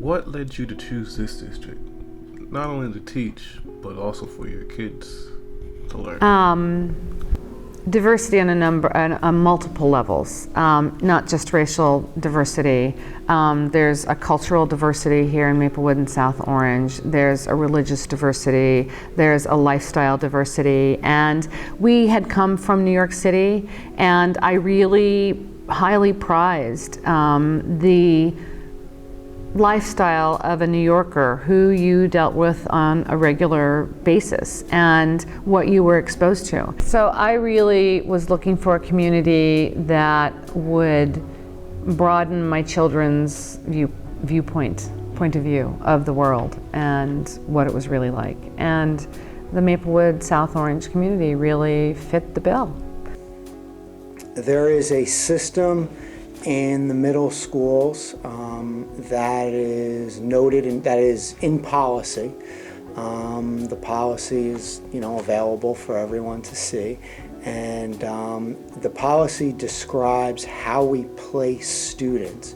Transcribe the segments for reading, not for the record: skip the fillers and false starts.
What led you to choose this district? Not only to teach, but also for your kids to learn. Diversity on multiple levels, not just racial diversity. There's a cultural diversity here in Maplewood and South Orange. There's a religious diversity. There's a lifestyle diversity. And we had come from New York City, and I really highly prized the lifestyle of a New Yorker who you dealt with on a regular basis and what you were exposed to. So I really was looking for a community that would broaden my children's point of view of the world and what it was really like. And the Maplewood South Orange community really fit the bill. There is a system in the middle schools that is noted and that is in policy. The policy is, available for everyone to see, and the policy describes how we place students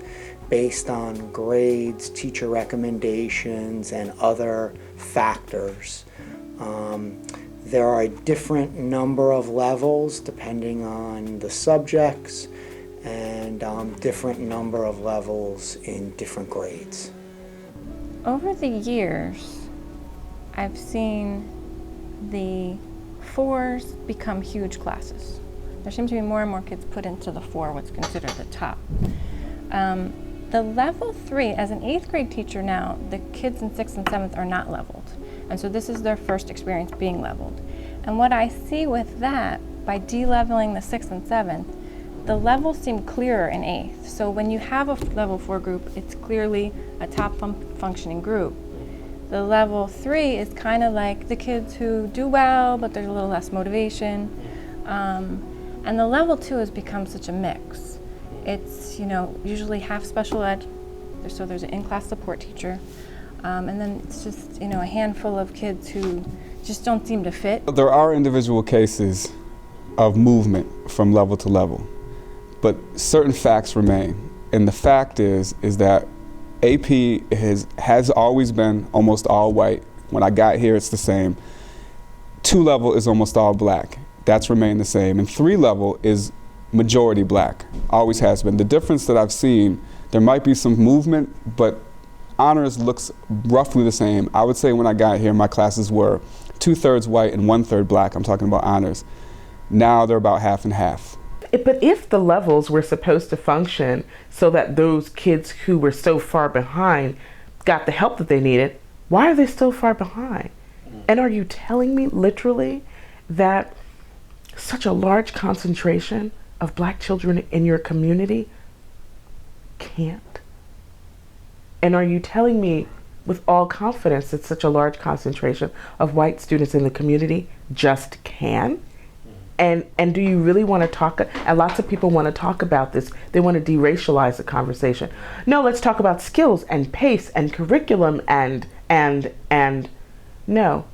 based on grades, teacher recommendations, and other factors. There are a different number of levels depending on the subjects, and different number of levels in different grades. Over the years, I've seen the 4s become huge classes. There seems to be more and more kids put into the 4, what's considered the top. The level 3, as an 8th grade teacher now, the kids in 6th and 7th are not leveled. And so this is their first experience being leveled. And what I see with that, by de-leveling the 6th and 7th, the levels seem clearer in 8th. So when you have a level 4 group, it's clearly a top functioning group. The level 3 is kind of like the kids who do well, but there's a little less motivation. And the level 2 has become such a mix. It's, usually half special ed, so there's an in-class support teacher. And then it's just, a handful of kids who just don't seem to fit. There are individual cases of movement from level to level, but certain facts remain. And the fact is that AP has always been almost all white. When I got here, it's the same. 2 level is almost all black. That's remained the same. And 3 level is majority black, always has been. The difference that I've seen, there might be some movement, but honors looks roughly the same. I would say when I got here, my classes were 2/3 white and 1/3 black. I'm talking about honors. Now they're about half and half. But if the levels were supposed to function so that those kids who were so far behind got the help that they needed, why are they still far behind? And are you telling me literally that such a large concentration of black children in your community can't? And are you telling me with all confidence that such a large concentration of white students in the community just can? And do you really want to talk, and lots of people want to talk about this, they want to deracialize the conversation. No, let's talk about skills and pace and curriculum and no.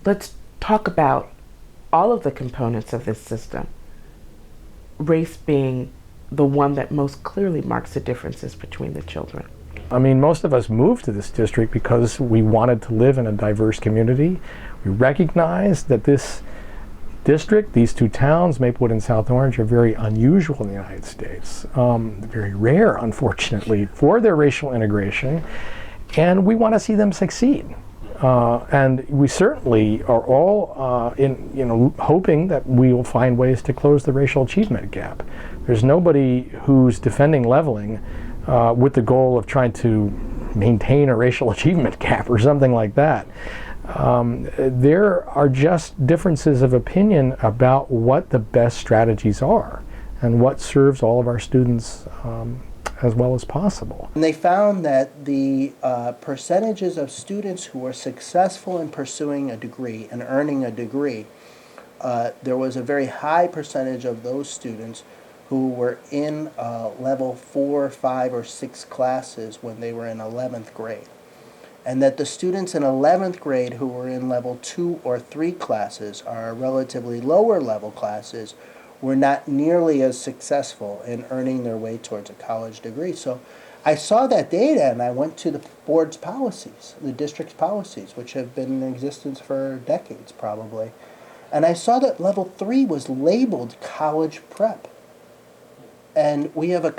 Let's talk about all of the components of this system. Race being the one that most clearly marks the differences between the children. I mean, most of us moved to this district because we wanted to live in a diverse community. We recognized that this district, these 2 towns, Maplewood and South Orange, are very unusual in the United States. Very rare, unfortunately, for their racial integration, and we want to see them succeed. And we certainly are all hoping that we will find ways to close the racial achievement gap. There's nobody who's defending leveling with the goal of trying to maintain a racial achievement gap or something like that. There are just differences of opinion about what the best strategies are and what serves all of our students as well as possible. And they found that the percentages of students who were successful in pursuing a degree and earning a degree, there was a very high percentage of those students who were in level 4, 5, or 6 classes when they were in 11th grade. And that the students in 11th grade who were in level 2 or 3 classes, our relatively lower level classes, were not nearly as successful in earning their way towards a college degree. So I saw that data and I went to the board's policies, the district's policies, which have been in existence for decades probably. And I saw that level 3 was labeled college prep. And we have a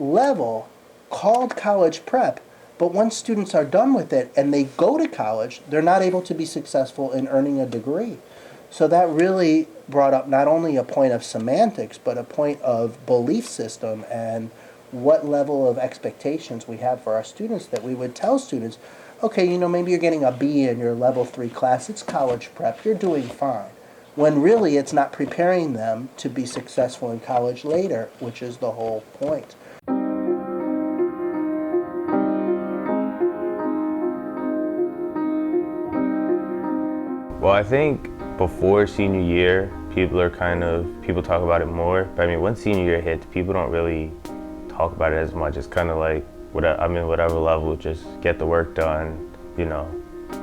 level called college prep, but once students are done with it and they go to college, they're not able to be successful in earning a degree. So that really brought up not only a point of semantics, but a point of belief system and what level of expectations we have for our students, that we would tell students, okay, maybe you're getting a B in your level 3 class, it's college prep, you're doing fine. When really it's not preparing them to be successful in college later, which is the whole point. Well, I think before senior year, people talk about it more. But I mean, once senior year hits, people don't really talk about it as much. It's kind of like, whatever level, just get the work done,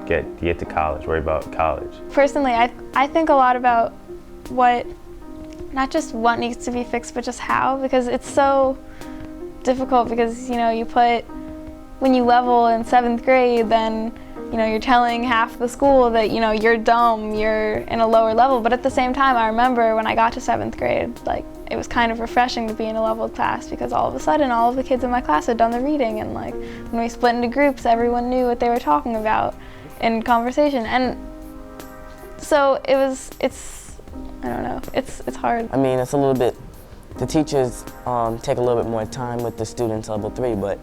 get to college, worry about college. Personally, I think a lot about not just what needs to be fixed, but just how, because it's so difficult because, when you level in 7th grade, then you're telling half the school that, you're dumb, you're in a lower level. But at the same time, I remember when I got to 7th grade, it was kind of refreshing to be in a leveled class because all of a sudden, all of the kids in my class had done the reading. And when we split into groups, everyone knew what they were talking about in conversation. And so it's hard. I mean, it's a little bit, the teachers take a little bit more time with the students level 3, but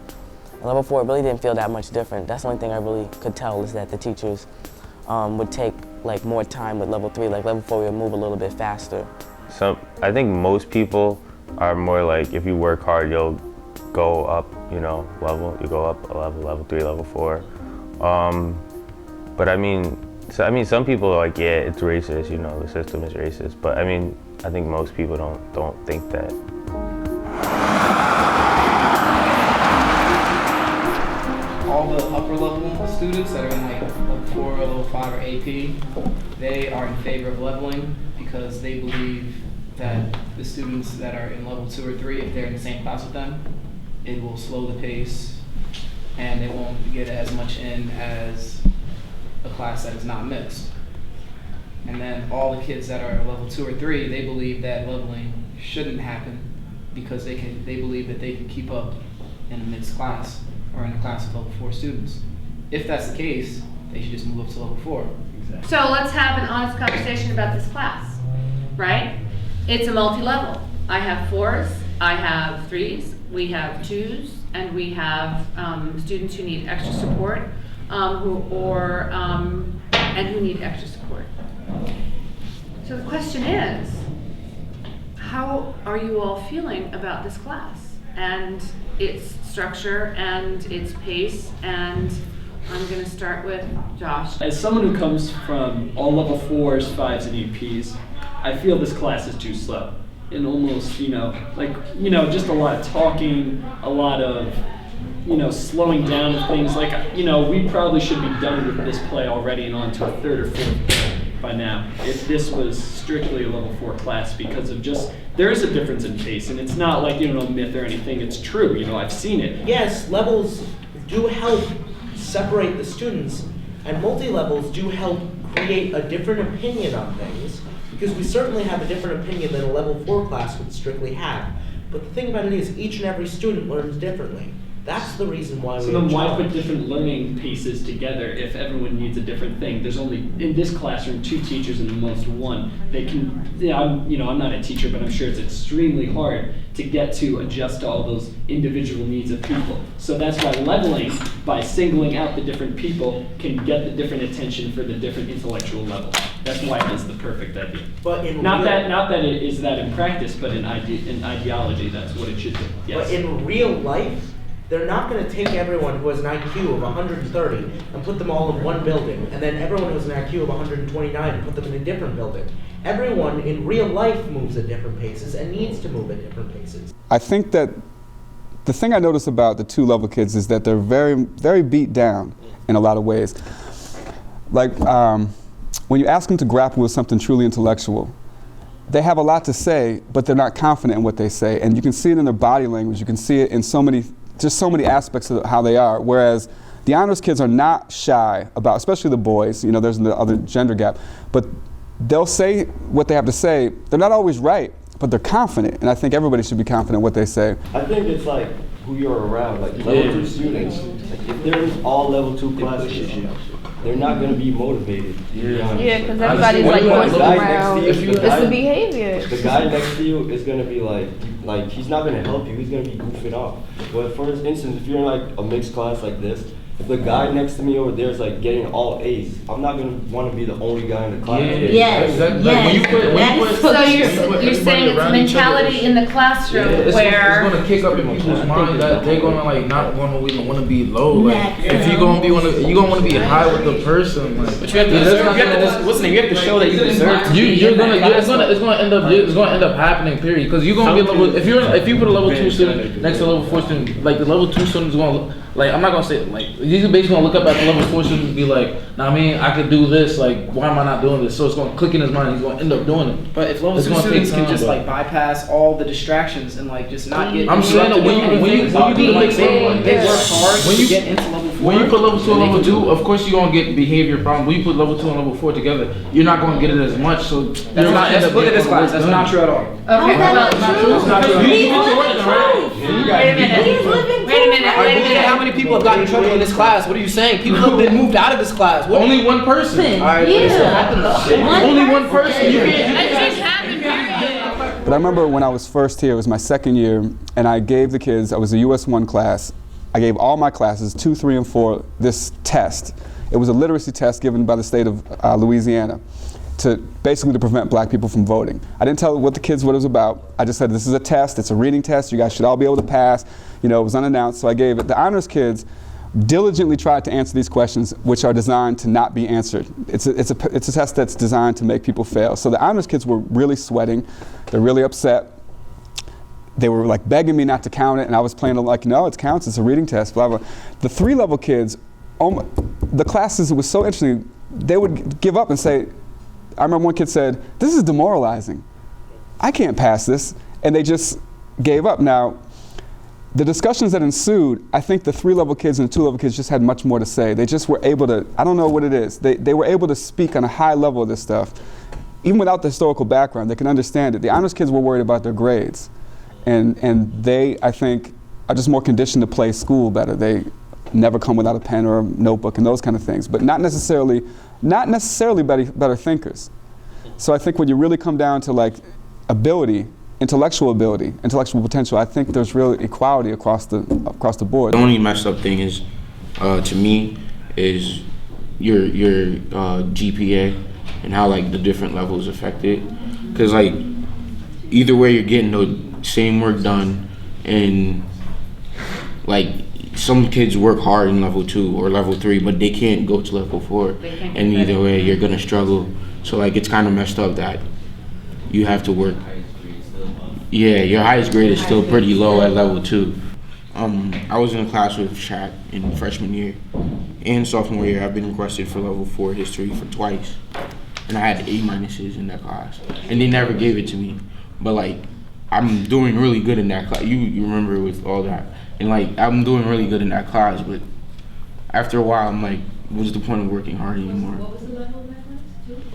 level 4 really didn't feel that much different. That's the only thing I really could tell is that the teachers would take more time with level 3. Level 4 would move a little bit faster. So I think most people are more if you work hard, you'll go up, level. You go up a level 3, level 4. But some people are like, yeah, it's racist. The system is racist. But I think most people don't think that. All the upper level students that are in level 4 or level 5 or AP, they are in favor of leveling because they believe that the students that are in level 2 or 3, if they're in the same class with them, it will slow the pace and they won't get as much in as a class that is not mixed. And then all the kids that are level 2 or 3, they believe that leveling shouldn't happen because they believe that they can keep up in a mixed class or in a class of level 4 students. If that's the case, they should just move up to level 4. Exactly. So let's have an honest conversation about this class, right? It's a multi-level. I have 4s, I have 3s, we have 2s, and we have students who need extra support, and who need extra support. So the question is, how are you all feeling about this class and its structure and its pace? And I'm going to start with Josh. As someone who comes from all level 4s, 5s, and APs, I feel this class is too slow. And almost, just a lot of talking, a lot of, slowing down of things. We probably should be done with this play already and on to a 3rd or 4th play by now, if this was strictly a level 4 class, because of there is a difference in pace, and it's not like, myth or anything, it's true, I've seen it. Yes, levels do help separate the students, and multi-levels do help create a different opinion on things, because we certainly have a different opinion than a level 4 class would strictly have. But the thing about it is, each and every student learns differently. That's the reason why we. So then why put different learning paces together if everyone needs a different thing? There's only, in this classroom, 2 teachers and the most 1. They can, I'm not a teacher, but I'm sure it's extremely hard to get to adjust to all those individual needs of people. So that's why leveling, by singling out the different people, can get the different attention for the different intellectual levels. That's why it is the perfect idea. But not that it is that in practice, but in ideology, that's what it should be. Yes. But in real life, they're not going to take everyone who has an IQ of 130 and put them all in one building, and then everyone who has an IQ of 129 and put them in a different building. Everyone in real life moves at different paces and needs to move at different paces. I think that the thing I notice about the 2-level kids is that they're very, very beat down in a lot of ways. When you ask them to grapple with something truly intellectual, they have a lot to say, but they're not confident in what they say. And you can see it in their body language. You can see it in so many aspects of how they are. Whereas the honors kids are not shy about, especially the boys, you know, there's the other gender gap, but they'll say what they have to say. They're not always right, but they're confident. And I think everybody should be confident in what they say. I think it's like who you're around, like level 2 students. Like if they're in all level 2 classes, they're not going to be motivated. Yeah, because everybody's like looking around. It's the behavior. The guy next to you is going to be like he's not going to help you. He's going to be goofing off. But for instance, if you're in like a mixed class like this, if the guy next to me over there is like getting all A's, I'm not gonna want to be the only guy in the class. So you're saying it's mentality in the classroom where it's gonna kick up in people's mind that they're gonna like not want to be low. Like if you're gonna be you're gonna want to be high with the person. Like, but you have to deserve. You have to show that you deserve. It's gonna end up happening. Period. Because you're gonna be level. If you put a level 2 student next to a level 4 student, like the level 2 student is gonna like, I'm not gonna say like you're basically gonna look up at the level 4 student and be like, nah, I mean, I could do this. Like, why am I not doing this? So it's gonna click in his mind. He's gonna end up doing it. But if level 2 students can just like bypass all the distractions and like just not get. I'm saying that when you do like they work hard when you get into level 4. When you put level 2 and level 2, of course you're gonna get behavior problems. When you put level 2 and level 4 together, you're not gonna get it as much. So look at this class. That's not true at all. Okay, that's not true. Wait a minute. How many people have gotten in trouble in this class? What are you saying? People have been moved out of this class. Only one person. Only one person. You But I remember when I was first here, it was my second year, and I gave the kids, I was a US 1 class, I gave all my classes, 2, 3, and 4, this test. It was a literacy test given by the state of Louisiana to basically to prevent black people from voting. I didn't tell what the kids what it was about. I just said, this is a test, it's a reading test, you guys should all be able to pass. You know, it was unannounced, so I gave it. The honors kids diligently tried to answer these questions, which are designed to not be answered. It's a test that's designed to make people fail. So the honors kids were really sweating, they're really upset. They were like begging me not to count it, and I was playing like, no, it counts, it's a reading test, blah, blah. The 3 level kids, the classes, it was so interesting, they would give up and say, I remember one kid said, this is demoralizing. I can't pass this. And they just gave up. Now, the discussions that ensued, I think the 3 level kids and the 2 level kids just had much more to say. They just were able to, I don't know what it is, they were able to speak on a high level of this stuff. Even without the historical background, they can understand it. The honors kids were worried about their grades. And they, I think, are just more conditioned to play school better. They never come without a pen or a notebook and those kind of things, but not necessarily better thinkers. So I think when you really come down to like ability, intellectual potential, I think there's real equality across the board. The only messed up thing is, to me, is your GPA and how like the different levels affect it. Because like either way, you're getting the same work done, and like some kids work hard in level 2 or level 3, but they can't go to level 4. And either way, you're gonna struggle. So like it's kind of messed up that you have to work. Yeah, your highest grade is still pretty low at level 2. I was in a class with Shaq in freshman year and sophomore year. I've been requested for level 4 history for twice, and I had A- in that class, and they never gave it to me. But like, I'm doing really good in that class. You remember with all that, and like I'm doing really good in that class. But after a while, I'm like, what's the point of working hard anymore? What was the level of that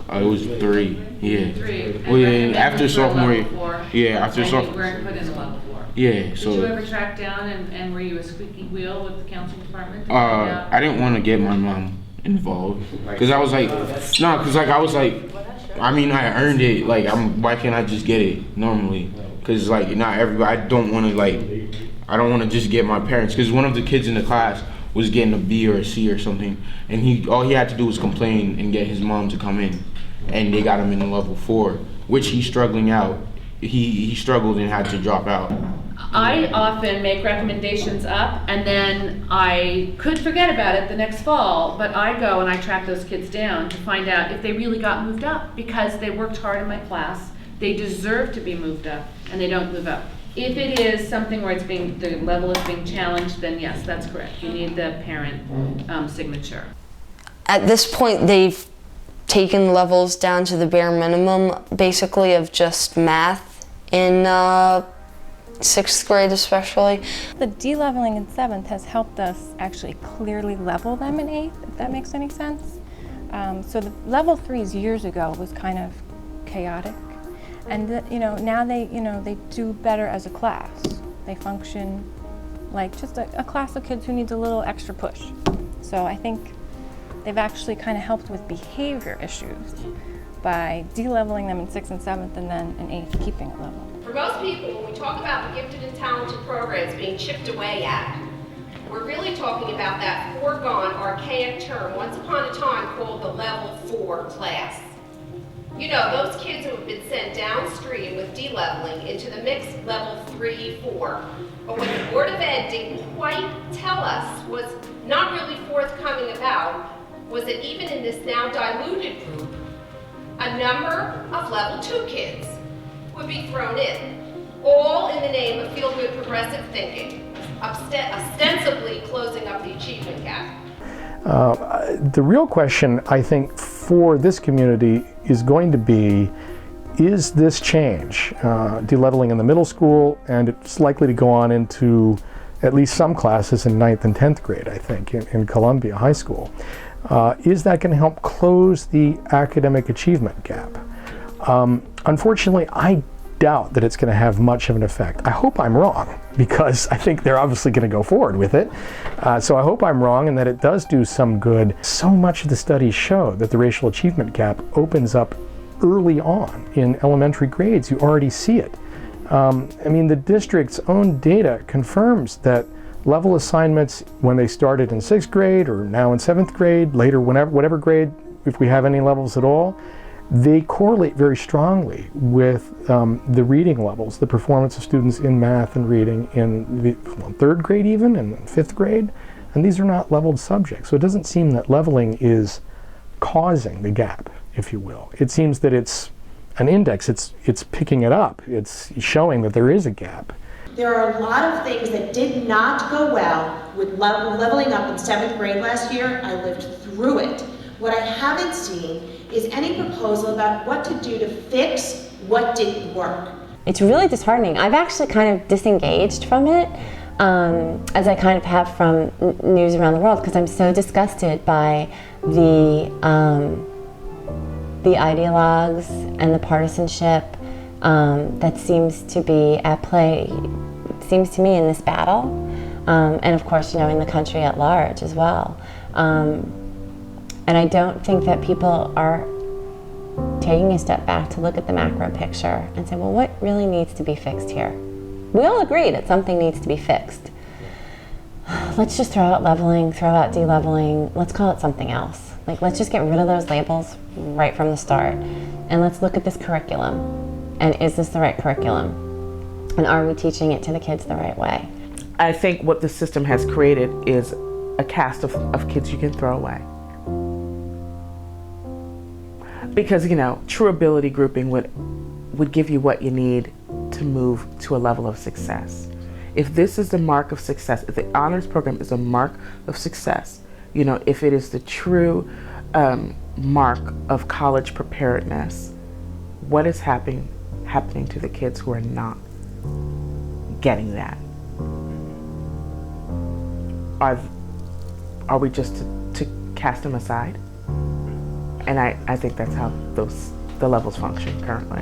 class? It was 3. Yeah. 3. Well, yeah. After sophomore year. Yeah. After sophomore. You weren't put in the level 4. Yeah. So. Did you ever track down and were you a squeaky wheel with the counseling department? I didn't want to get my mom involved because I was like, I mean, I earned it. Like, why can't I just get it normally? Because like not everybody. I don't want to just get my parents. Because one of the kids in the class was getting a B or a C or something, and all he had to do was complain and get his mom to come in, and they got him in level 4, which he's struggling out. He struggled and had to drop out. I often make recommendations up and then I could forget about it the next fall, but I go and I track those kids down to find out if they really got moved up because they worked hard in my class. They deserve to be moved up and they don't move up. If it is something where the level is being challenged, then yes, that's correct. You need the parent signature. At this point, they've taken levels down to the bare minimum, basically, of just math in 6th grade especially. The de-leveling in 7th has helped us actually clearly level them in 8th, if that makes any sense. So the level 3s years ago was kind of chaotic. And now they do better as a class. They function like just a class of kids who needs a little extra push. So I think they've actually kind of helped with behavior issues by de-leveling them in 6th and 7th and then in 8th keeping it level. For most people, when we talk about the gifted and talented programs being chipped away at, we're really talking about that foregone, archaic term, once upon a time called the level 4 class. You know, those kids who have been sent downstream with de-leveling into the mixed level 3, 4. But what the Board of Ed didn't quite tell us was not really forthcoming about was that even in this now diluted group, a number of level 2 kids would be thrown in, all in the name of feel-good progressive thinking, ostensibly closing up the achievement gap. The real question, I think, for this community is going to be, is this change, de-leveling in the middle school, and it's likely to go on into at least some classes in 9th and 10th grade, I think, in Columbia High School. Is that going to help close the academic achievement gap? Unfortunately, I doubt that it's going to have much of an effect. I hope I'm wrong, because I think they're obviously going to go forward with it. So I hope I'm wrong and that it does do some good. So much of the studies show that the racial achievement gap opens up early on in elementary grades. You already see it. I mean, the district's own data confirms that level assignments, when they started in 6th grade or now in 7th grade, later, whatever grade, if we have any levels at all, they correlate very strongly with the reading levels, the performance of students in math and reading in the 3rd grade even, and 5th grade. And these are not leveled subjects. So it doesn't seem that leveling is causing the gap, if you will. It seems that it's an index, it's picking it up. It's showing that there is a gap. There are a lot of things that did not go well with leveling up in 7th grade last year. I lived through it. What I haven't seen is any proposal about what to do to fix what didn't work. It's really disheartening. I've actually kind of disengaged from it, as I kind of have from news around the world, because I'm so disgusted by the ideologues and the partisanship that seems to be at play, seems to me, in this battle, and of course, in the country at large as well. And I don't think that people are taking a step back to look at the macro picture and say, well, what really needs to be fixed here? We all agree that something needs to be fixed. Let's just throw out leveling, throw out de-leveling. Let's call it something else. Like, let's just get rid of those labels right from the start. And let's look at this curriculum. And is this the right curriculum? And are we teaching it to the kids the right way? I think what the system has created is a cast of kids you can throw away. Because, true ability grouping would give you what you need to move to a level of success. If this is the mark of success, if the honors program is a mark of success, if it is the true mark of college preparedness, what is happening to the kids who are not getting that? Are we just to cast them aside? And I think that's how the levels function currently.